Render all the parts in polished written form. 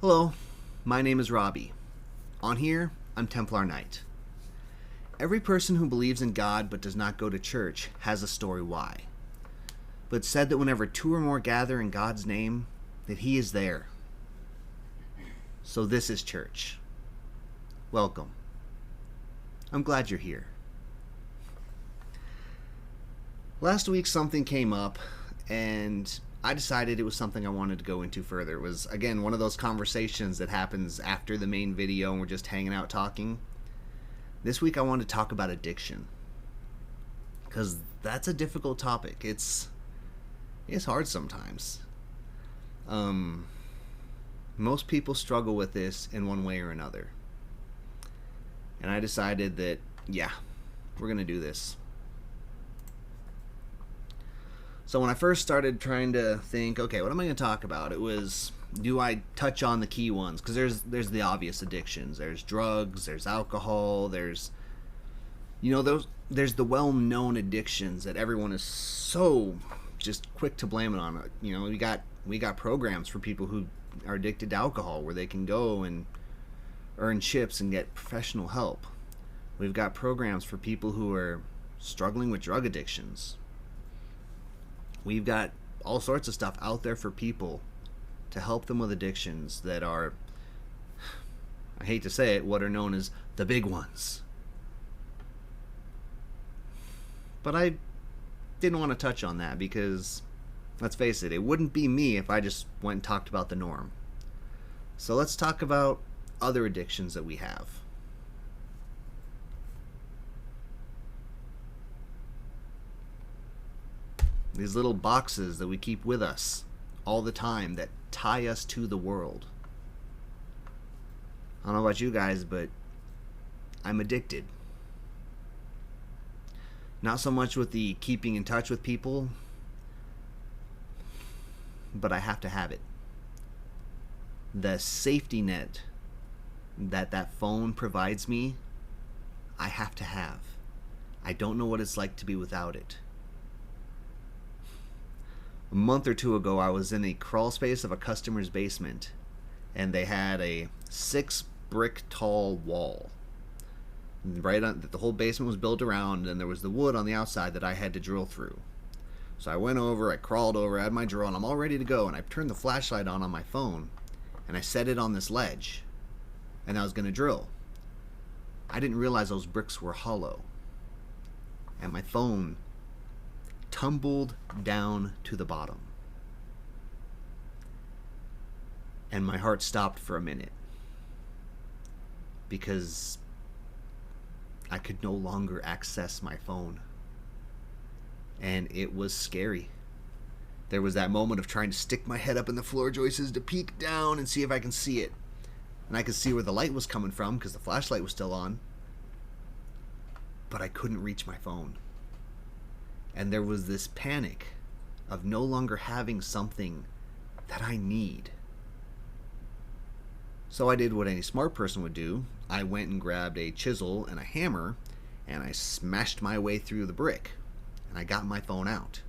Hello, my name is Robbie. On here, I'm Templar Knight. Every person who believes in God but does not go to church has a story why. But it's said that whenever two or more gather in God's name, that He is there. So this is church. Welcome. I'm glad you're here. Last week something came up and I decided it was something I wanted to go into further. It was, again, one of those conversations that happens after the main video and we're just hanging out talking. This week I want to talk about addiction. Because that's a difficult topic. It's hard sometimes. Most people struggle with this in one way or another. And I decided that, yeah, we're going to do this. So when I first started trying to think, okay, what am I going to talk about? It was, do I touch on the key ones? Because there's the obvious addictions. There's drugs, there's alcohol, there's the well-known addictions that everyone is so just quick to blame it on. We got programs for people who are addicted to alcohol where they can go and earn chips and get professional help. We've got programs for people who are struggling with drug addictions. We've got all sorts of stuff out there for people to help them with addictions that are, I hate to say it, what are known as the big ones. But I didn't want to touch on that because, let's face it wouldn't be me if I just went and talked about the norm. So let's talk about other addictions that we have. These little boxes that we keep with us all the time that tie us to the world. I don't know about you guys, but I'm addicted. Not so much with the keeping in touch with people, but I have to have it. The safety net that phone provides me, I have to have. I don't know what it's like to be without it. A month or two ago, I was in the crawl space of a customer's basement, and they had a 6-brick tall wall. Right on, the whole basement was built around, and there was the wood on the outside that I had to drill through. So I went over, I crawled over, I had my drill, and I'm all ready to go, and I turned the flashlight on my phone, and I set it on this ledge, and I was going to drill. I didn't realize those bricks were hollow, and my phone tumbled down to the bottom. And my heart stopped for a minute because I could no longer access my phone. And it was scary. There was that moment of trying to stick my head up in the floor joists to peek down and see if I can see it. And I could see where the light was coming from because the flashlight was still on. But I couldn't reach my phone. And there was this panic of no longer having something that I need. So I did what any smart person would do. I went and grabbed a chisel and a hammer, and I smashed my way through the brick, and I got my phone out.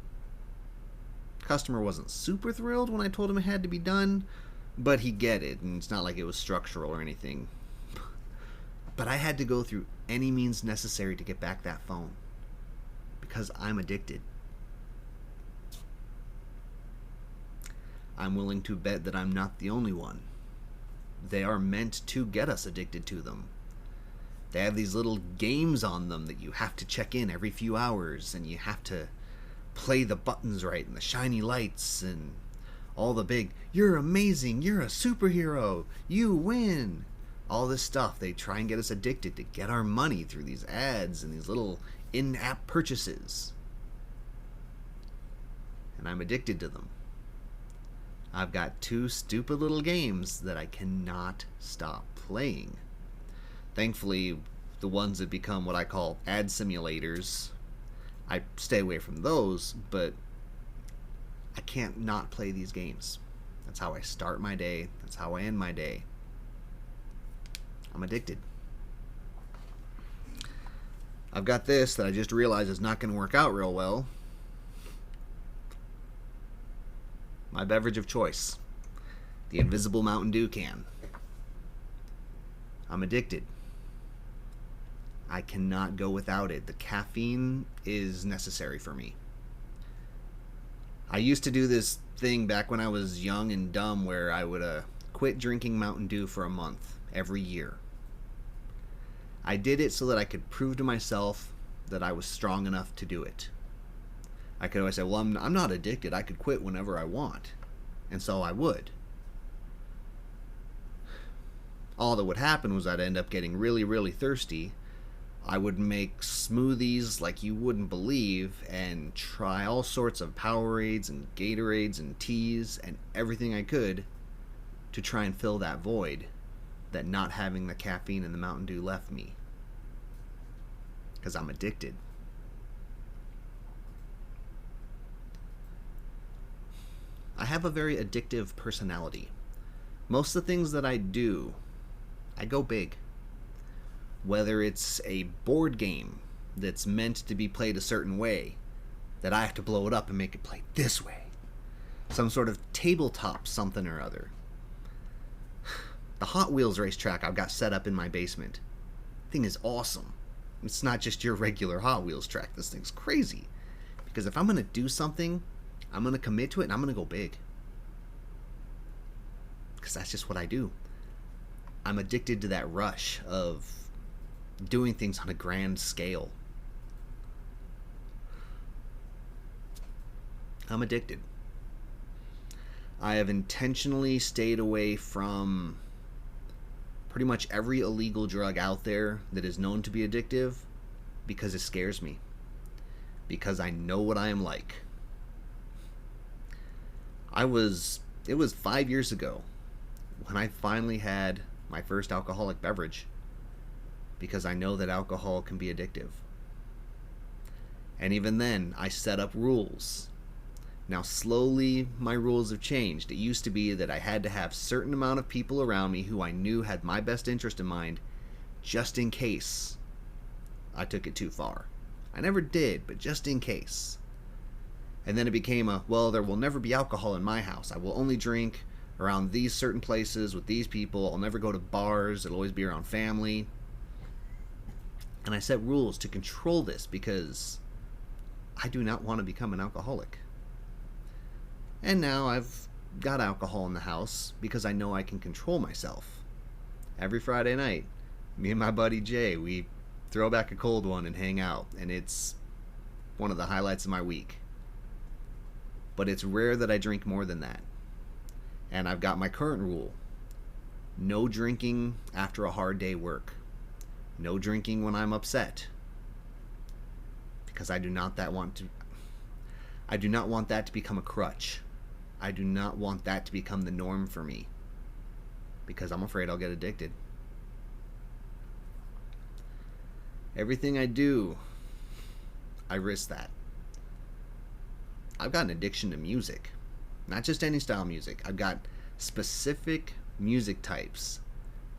The customer wasn't super thrilled when I told him it had to be done, but he get it, and it's not like it was structural or anything. But I had to go through any means necessary to get back that phone. Because I'm addicted. I'm willing to bet that I'm not the only one. They are meant to get us addicted to them. They have these little games on them that you have to check in every few hours, and you have to play the buttons right and the shiny lights and all the big, you're amazing, you're a superhero, you win. All this stuff, they try and get us addicted to get our money through these ads and these little in-app purchases. And I'm addicted to them. I've got 2 stupid little games that I cannot stop playing. Thankfully, the ones that become what I call ad simulators, I stay away from those, but I can't not play these games. That's how I start my day. That's how I end my day. I'm addicted. I've got this that I just realized is not going to work out real well. My beverage of choice. The invisible Mountain Dew can. I'm addicted. I cannot go without it. The caffeine is necessary for me. I used to do this thing back when I was young and dumb where I would quit drinking Mountain Dew for a month every year. I did it so that I could prove to myself that I was strong enough to do it. I could always say, well, I'm not addicted. I could quit whenever I want. And so I would. All that would happen was I'd end up getting really, really thirsty. I would make smoothies like you wouldn't believe and try all sorts of Powerades and Gatorades and teas and everything I could to try and fill that void that not having the caffeine in the Mountain Dew left me. Because I'm addicted. I have a very addictive personality. Most of the things that I do, I go big. Whether it's a board game that's meant to be played a certain way, that I have to blow it up and make it play this way. Some sort of tabletop something or other. The Hot Wheels racetrack I've got set up in my basement. Thing is awesome. It's not just your regular Hot Wheels track. This thing's crazy. Because if I'm going to do something, I'm going to commit to it and I'm going to go big. Because that's just what I do. I'm addicted to that rush of doing things on a grand scale. I'm addicted. I have intentionally stayed away from pretty much every illegal drug out there that is known to be addictive because it scares me. Because I know what I am like. It was 5 years ago when I finally had my first alcoholic beverage, because I know that alcohol can be addictive. And even then, I set up rules. Now, slowly, my rules have changed. It used to be that I had to have a certain amount of people around me who I knew had my best interest in mind, just in case I took it too far. I never did, but just in case. And then it became well, there will never be alcohol in my house. I will only drink around these certain places with these people. I'll never go to bars. It'll always be around family. And I set rules to control this because I do not want to become an alcoholic. And now I've got alcohol in the house because I know I can control myself. Every Friday night, me and my buddy Jay, we throw back a cold one and hang out. And it's one of the highlights of my week. But it's rare that I drink more than that. And I've got my current rule. No drinking after a hard day work. No drinking when I'm upset. Because I do not want that to become a crutch. I do not want that to become the norm for me. Because I'm afraid I'll get addicted. Everything I do, I risk that. I've got an addiction to music. Not just any style music. I've got specific music types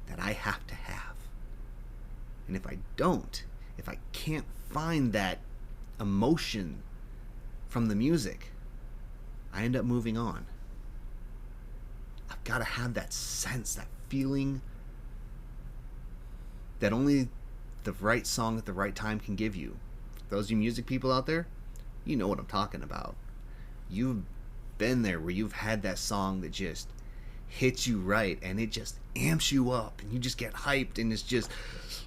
that I have to have. And if I can't find that emotion from the music, I end up moving on. I've got to have that sense, that feeling that only the right song at the right time can give you. Those of you music people out there, you know what I'm talking about. You've been there where you've had that song that just hits you right and it just amps you up and you just get hyped and it's just,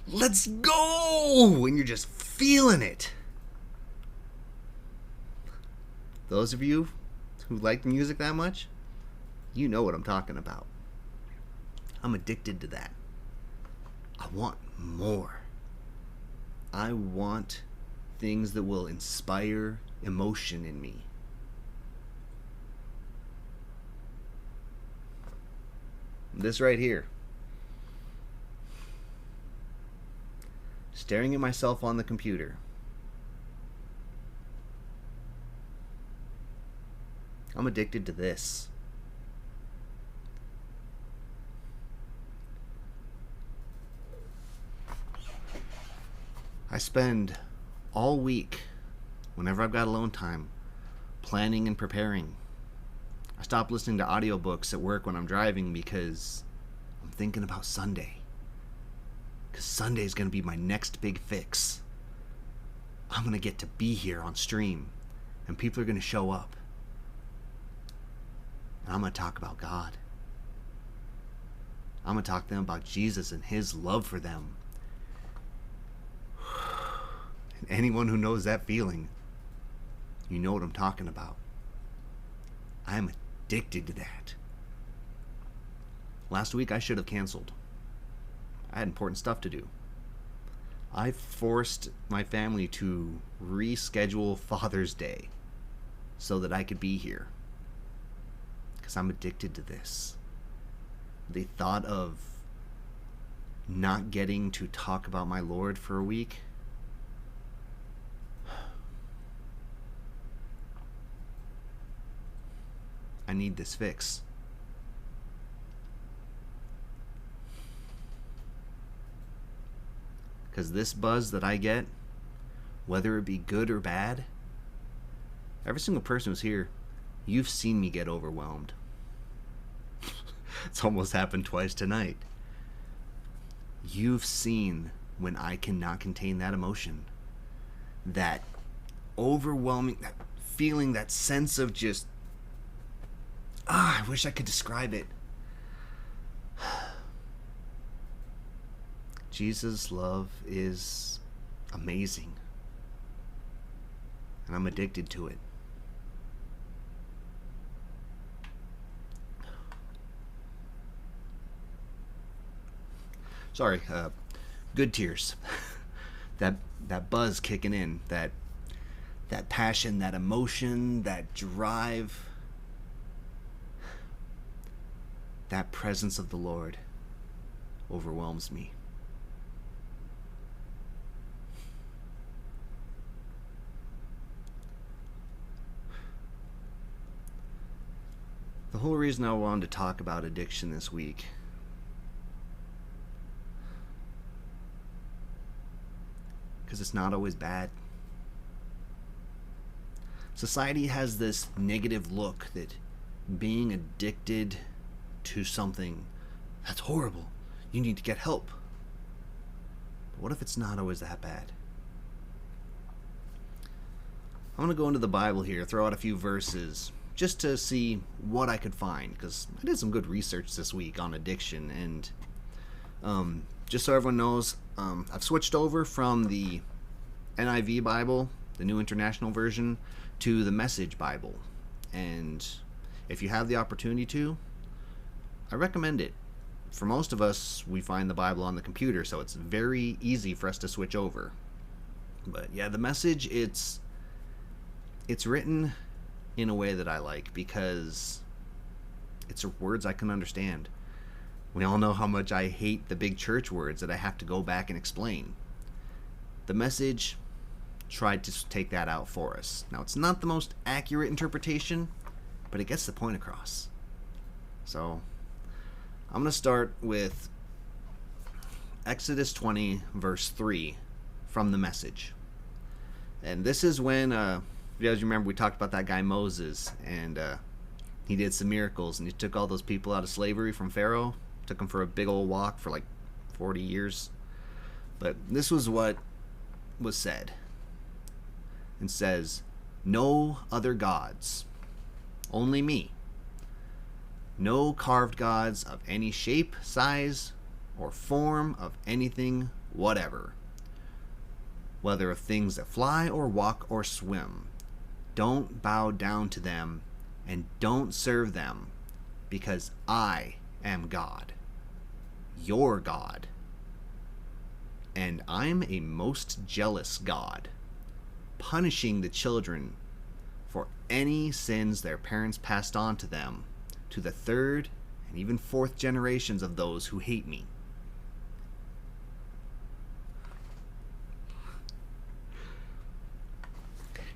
let's go! And you're just feeling it. Those of you who like music that much, you know what I'm talking about. I'm addicted to that. I want more. I want things that will inspire emotion in me. This right here. Staring at myself on the computer. I'm addicted to this. I spend all week, whenever I've got alone time, planning and preparing. I stop listening to audiobooks at work when I'm driving because I'm thinking about Sunday. Because Sunday is going to be my next big fix. I'm going to get to be here on stream, and people are going to show up. And I'm going to talk about God. I'm going to talk to them about Jesus and his love for them. And anyone who knows that feeling, you know what I'm talking about. I am addicted to that. Last week I should have canceled. I had important stuff to do. I forced my family to reschedule Father's Day so that I could be here. Because I'm addicted to this. The thought of not getting to talk about my Lord for a week. I need this fix. Because this buzz that I get, whether it be good or bad, every single person who's here, you've seen me get overwhelmed. It's almost happened twice tonight. You've seen when I cannot contain that emotion. That overwhelming, that feeling, that sense of just, I wish I could describe it. Jesus' love is amazing. And I'm addicted to it. Sorry, good tears. that buzz kicking in, that passion, that emotion, that drive, that presence of the Lord overwhelms me. The whole reason I wanted to talk about addiction this week because it's not always bad. Society has this negative look that being addicted to something, that's horrible. You need to get help. But what if it's not always that bad? I'm going to go into the Bible here, throw out a few verses just to see what I could find, because I did some good research this week on addiction, and just so everyone knows, I've switched over from the NIV Bible, the New International Version, to the Message Bible, and if you have the opportunity to, I recommend it. For most of us, we find the Bible on the computer, so it's very easy for us to switch over. But yeah, the Message, it's written in a way that I like, because it's words I can understand. We all know how much I hate the big church words that I have to go back and explain. The Message tried to take that out for us. Now, it's not the most accurate interpretation, but it gets the point across. So, I'm going to start with Exodus 20, verse 3 from the Message. And this is when, you guys remember we talked about that guy Moses, and he did some miracles, and he took all those people out of slavery from Pharaoh, took them for a big old walk for like 40 years. But this was what was said. It says, "No other gods, only me. No carved gods of any shape, size, or form of anything whatever, whether of things that fly or walk or swim. Don't bow down to them and don't serve them, because I am God, your God. And I'm a most jealous God, punishing the children for any sins their parents passed on to them, to the third and even fourth generations of those who hate me."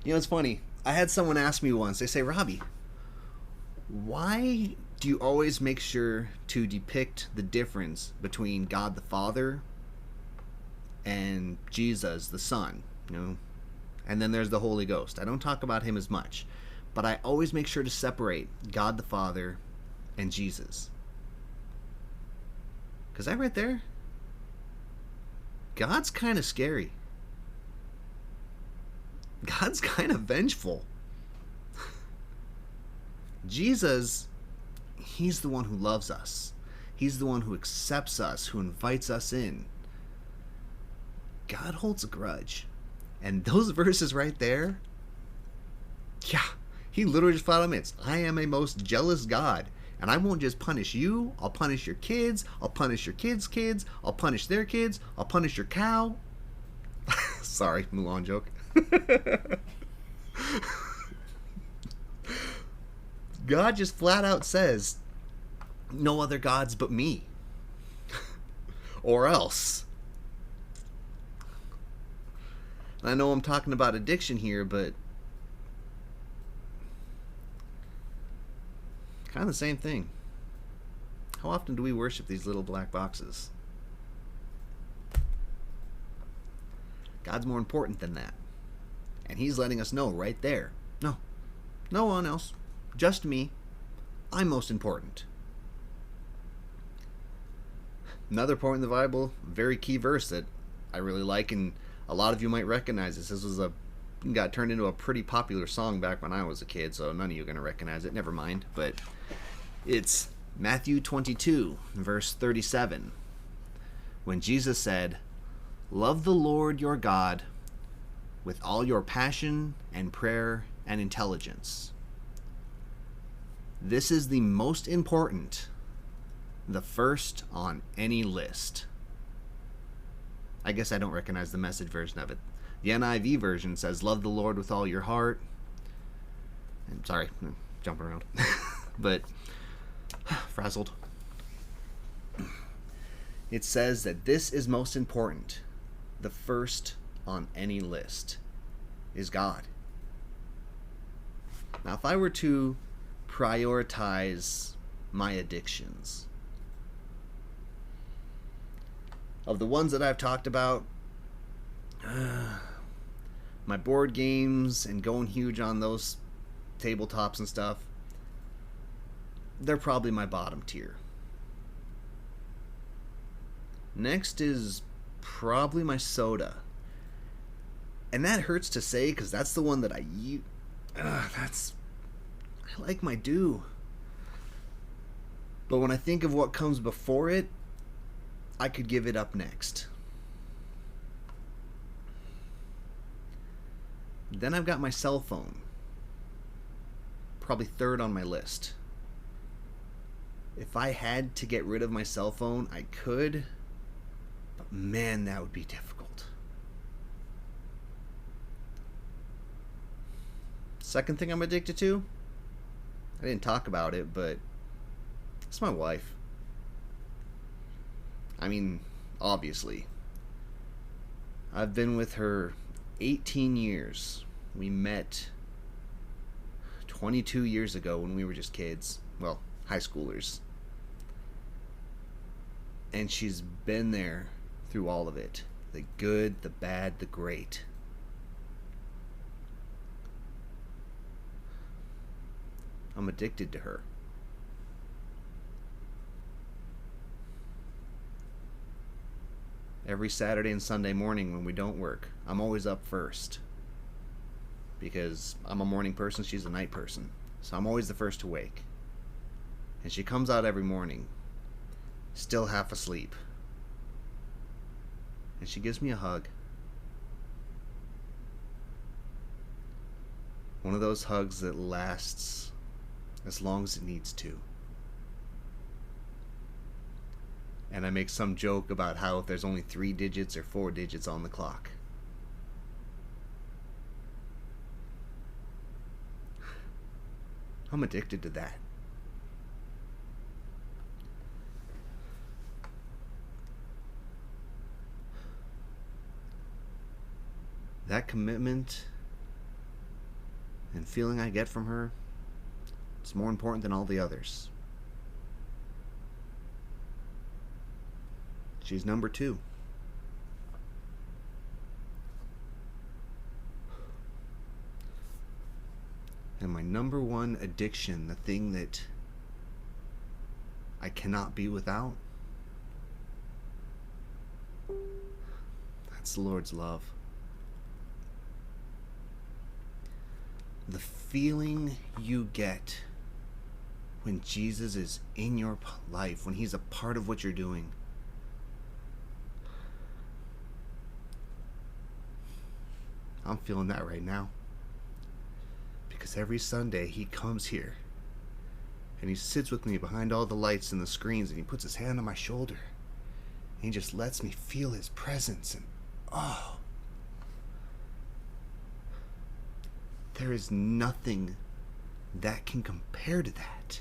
You know, it's funny. I had someone ask me once, they say, "Robbie, why do you always make sure to depict the difference between God the Father and Jesus the Son, you know, and then there's the Holy Ghost? I don't talk about him as much, But I always make sure to separate God the Father and Jesus. Because that right there, God's kind of scary. God's kind of vengeful. Jesus, he's the one who loves us. He's the one who accepts us, who invites us in. God holds a grudge. And those verses right there, yeah, he literally just flat admits, I am a most jealous God. And I won't just punish you, I'll punish your kids, I'll punish your kids' kids, I'll punish their kids, I'll punish your cow. Sorry, Mulan joke. God just flat out says, no other gods but me. Or else. I know I'm talking about addiction here, but kind of the same thing. How often do we worship these little black boxes? God's more important than that. And he's letting us know right there. No one else. Just me. I'm most important. Another point in the Bible, very key verse that I really like, and a lot of you might recognize this. This was got turned into a pretty popular song back when I was a kid, so none of you are going to recognize it. Never mind. But it's Matthew 22, verse 37, when Jesus said, love the Lord your God with all your passion and prayer and intelligence. This is the most important, the first on any list. I guess I don't recognize the Message version of it. The NIV version says, love the Lord with all your heart. I'm sorry, I'm jumping around. But, frazzled. It says that this is most important. The first on any list is God. Now, if I were to prioritize my addictions, of the ones that I've talked about, my board games and going huge on those tabletops and stuff, they're probably my bottom tier. Next is probably my soda. And that hurts to say because that's the one that I like my Dew. But when I think of what comes before it, I could give it up next. Then I've got my cell phone. Probably third on my list. If I had to get rid of my cell phone, I could. But man, that would be difficult. Second thing I'm addicted to, I didn't talk about it, but it's my wife. I mean, obviously. I've been with her 18 years. We met 22 years ago when we were just kids. Well, high schoolers. And she's been there through all of it. The good, the bad, the great. I'm addicted to her. Every Saturday and Sunday morning when we don't work, I'm always up first. Because I'm a morning person, she's a night person. So I'm always the first to wake. And she comes out every morning, still half asleep. And she gives me a hug. One of those hugs that lasts as long as it needs to. And I make some joke about how if there's only 3 digits or 4 digits on the clock. I'm addicted to that. That commitment and feeling I get from her, it's more important than all the others. She's number 2. And my number one addiction, the thing that I cannot be without, that's the Lord's love. The feeling you get when Jesus is in your life, when He's a part of what you're doing. I'm feeling that right now. Because every Sunday He comes here and He sits with me behind all the lights and the screens, and He puts His hand on my shoulder and He just lets me feel His presence. And there is nothing that can compare to that.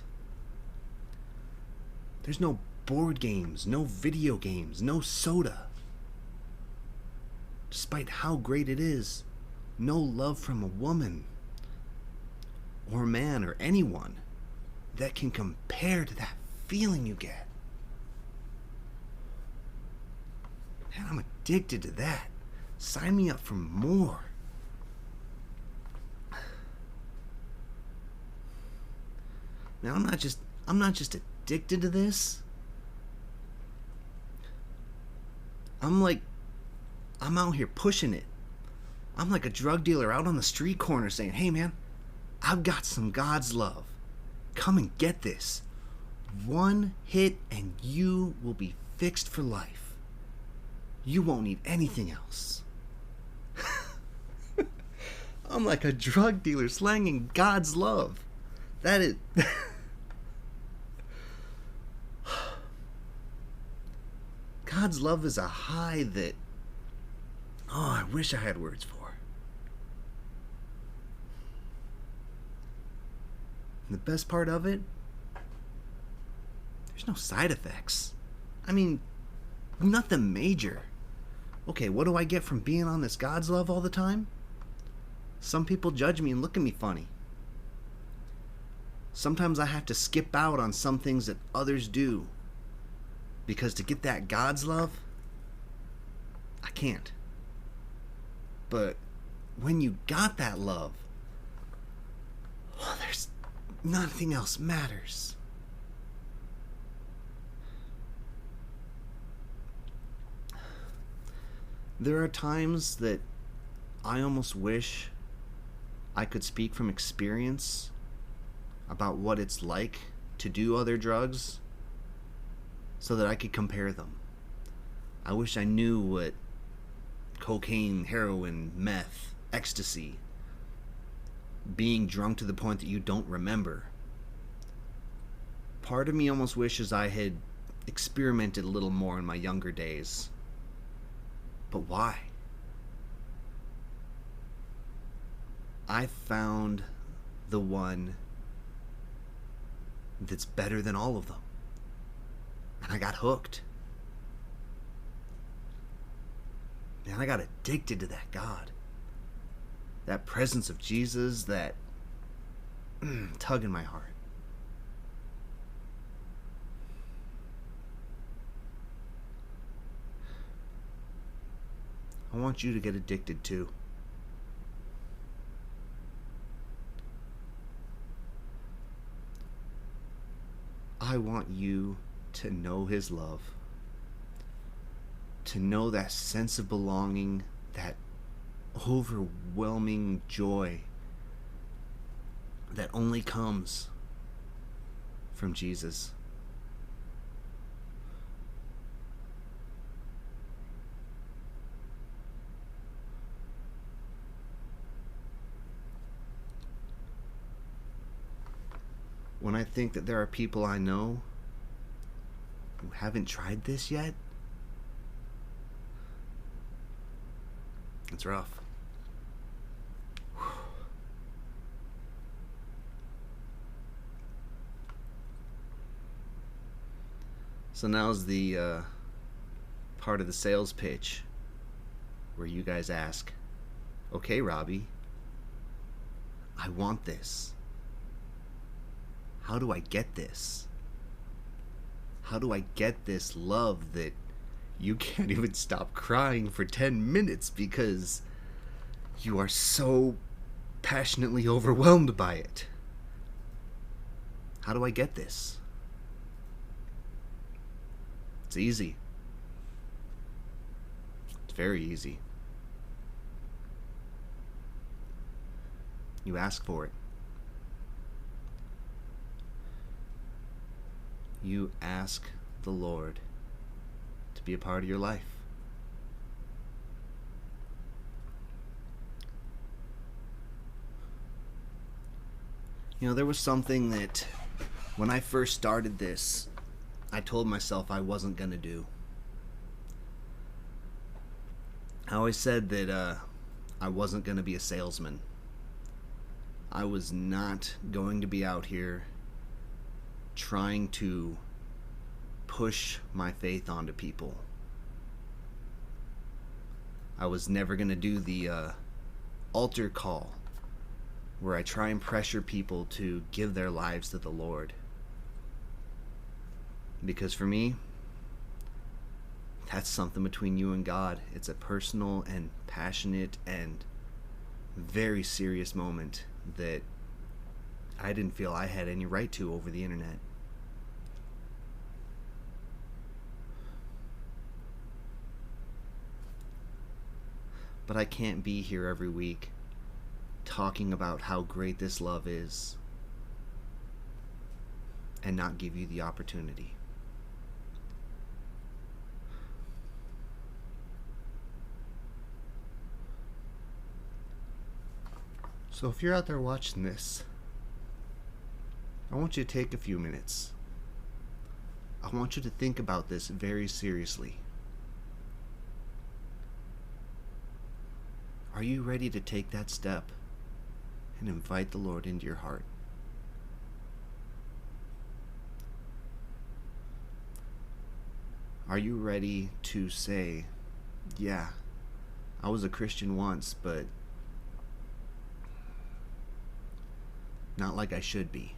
There's no board games, no video games, no soda. Despite how great it is, no love from a woman or man or anyone that can compare to that feeling you get. Man, I'm addicted to that. Sign me up for more. Man, I'm not just addicted to this. I'm out here pushing it. I'm like a drug dealer out on the street corner saying, hey man, I've got some God's love. Come and get this. One hit and you will be fixed for life. You won't need anything else. I'm like a drug dealer slanging God's love. That is... God's love is a high that... I wish I had words for. And the best part of it, there's no side effects. I mean, nothing major. Okay, what do I get from being on this God's love all the time? Some people judge me and look at me funny. Sometimes I have to skip out on some things that others do. Because to get that God's love, I can't. But when you got that love, there's nothing else matters. There are times that I almost wish I could speak from experience about what it's like to do other drugs so that I could compare them. I wish I knew what cocaine, heroin, meth, ecstasy, being drunk to the point that you don't remember. Part of me almost wishes I had experimented a little more in my younger days. But why? I found the one that's better than all of them. And I got hooked. Man, I got addicted to that God. That presence of Jesus, that tug in my heart. I want you to get addicted too. I want you to know His love. To know that sense of belonging, that overwhelming joy that only comes from Jesus. When I think that there are people I know who haven't tried this yet, it's rough. So now's the part of the sales pitch where you guys ask, okay, Robbie, I want this. How do I get this? How do I get this love that you can't even stop crying for 10 minutes because you are so passionately overwhelmed by it. How do I get this? It's easy. It's very easy. You ask for it. You ask the Lord to be a part of your life. You know, there was something that when I first started this, I told myself I wasn't going to do. I always said that I wasn't going to be a salesman. I was not going to be out here trying to push my faith onto people. I was never going to do the altar call where I try and pressure people to give their lives to the Lord. Because for me, that's something between you and God. It's a personal and passionate and very serious moment that I didn't feel I had any right to over the internet. But I can't be here every week talking about how great this love is and not give you the opportunity. So if you're out there watching this, I want you to take a few minutes. I want you to think about this very seriously. Are you ready to take that step and invite the Lord into your heart? Are you ready to say, yeah, I was a Christian once, but not like I should be?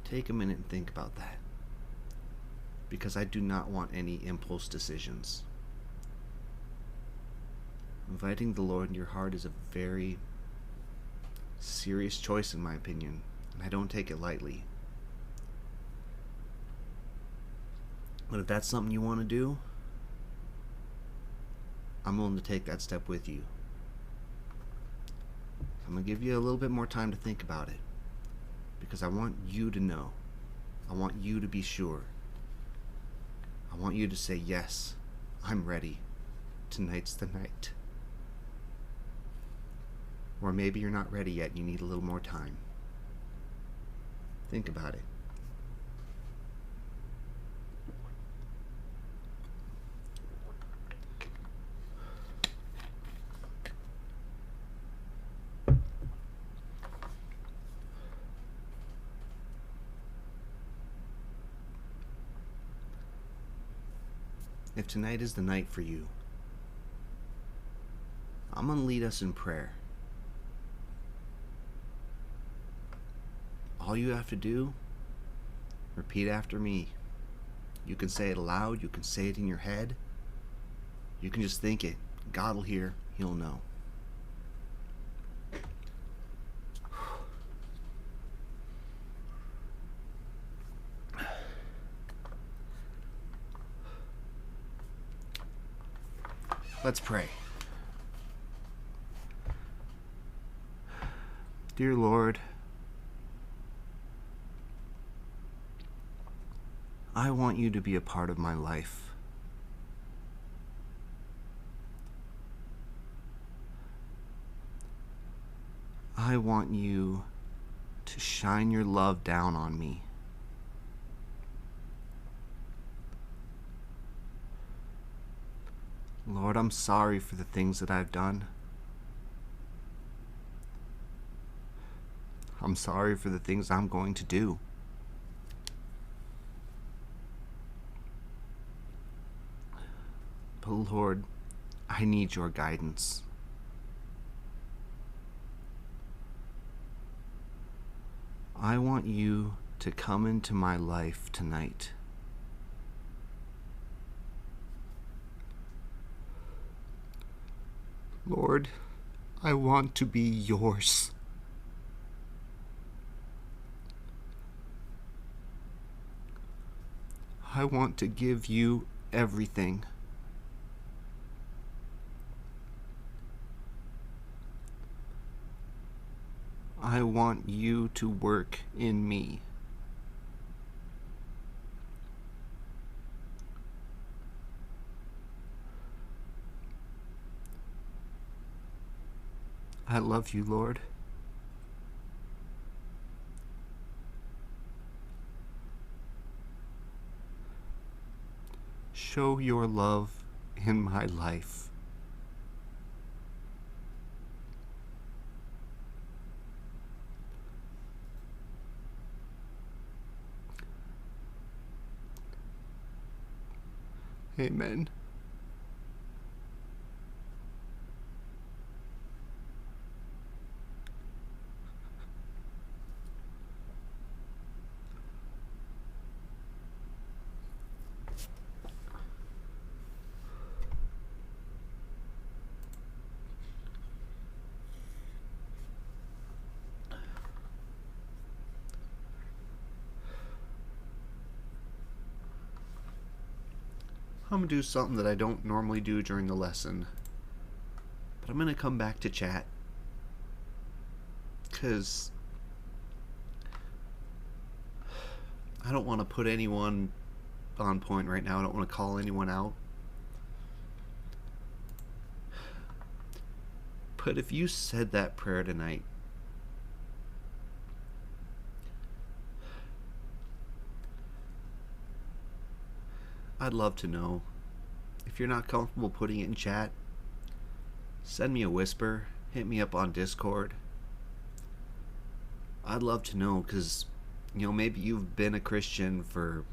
Take a minute and think about that, because I do not want any impulse decisions. Inviting the Lord in your heart is a very serious choice, in my opinion, and I don't take it lightly. But if that's something you want to do, I'm willing to take that step with you. I'm going to give you a little bit more time to think about it, because I want you to know. I want you to be sure. I want you to say, yes, I'm ready. Tonight's the night. Or maybe you're not ready yet and you need a little more time. Think about it. If tonight is the night for you, I'm going to lead us in prayer. All you have to do, repeat after me. You can say it aloud, you can say it in your head, you can just think it. God will hear, He'll know. Let's pray. Dear Lord, I want you to be a part of my life. I want you to shine your love down on me. Lord, I'm sorry for the things that I've done. I'm sorry for the things I'm going to do. But Lord, I need your guidance. I want you to come into my life tonight. Lord, I want to be yours. I want to give you everything. I want you to work in me. I love you, Lord. Show your love in my life. Amen. I'm going to do something that I don't normally do during the lesson, but I'm going to come back to chat, because I don't want to put anyone on point right now. I don't want to call anyone out. But if you said that prayer tonight, I'd love to know. If you're not comfortable putting it in chat, send me a whisper, hit me up on Discord. I'd love to know, because, maybe you've been a Christian for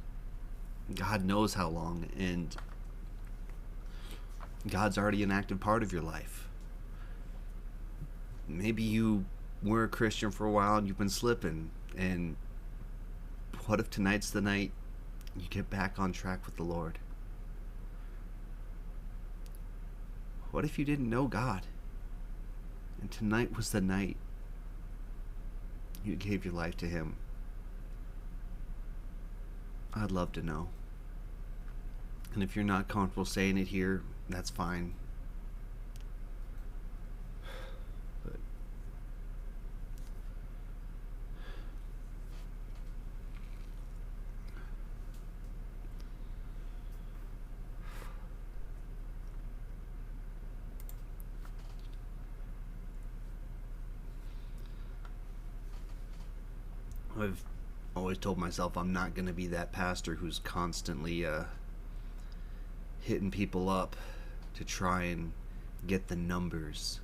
God knows how long, and God's already an active part of your life. Maybe you were a Christian for a while and you've been slipping, and what if tonight's the night you get back on track with the Lord? What if you didn't know God, and tonight was the night you gave your life to Him? I'd love to know. And if you're not comfortable saying it here, that's fine. But I've always told myself I'm not going to be that pastor who's constantly hitting people up to try and get the numbers,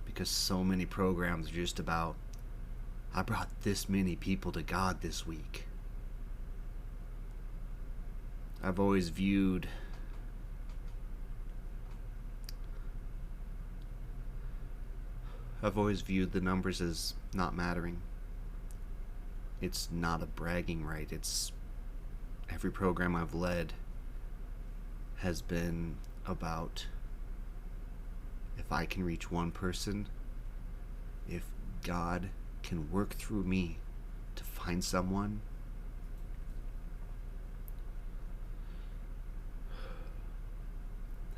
because so many programs are just about, I brought this many people to God this week. I've always viewed the numbers as not mattering. It's not a bragging right. It's every program I've led has been about, if I can reach one person, if God can work through me to find someone,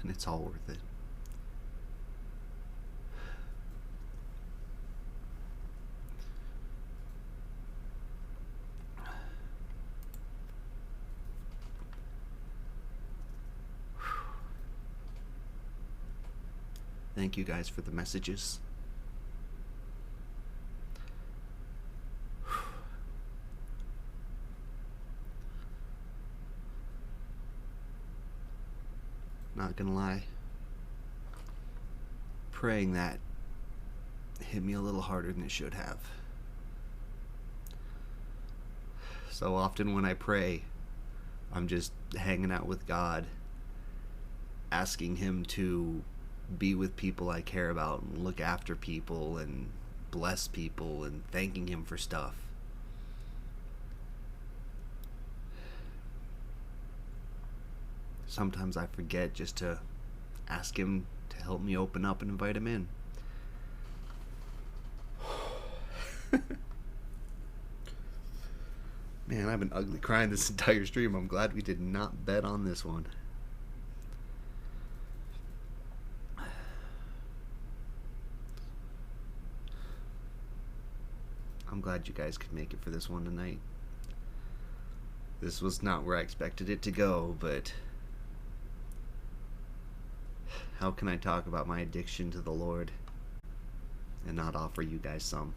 then it's all worth it. Thank you guys for the messages. Not gonna lie, praying that hit me a little harder than it should have. So often when I pray, I'm just hanging out with God, asking Him to be with people I care about and look after people and bless people and thanking Him for stuff. Sometimes I forget just to ask Him to help me open up and invite him in. Man, I've been ugly crying this entire stream. I'm glad we did not bet on this one. I'm glad you guys could make it for this one tonight. This was not where I expected it to go, but how can I talk about my addiction to the Lord and not offer you guys some?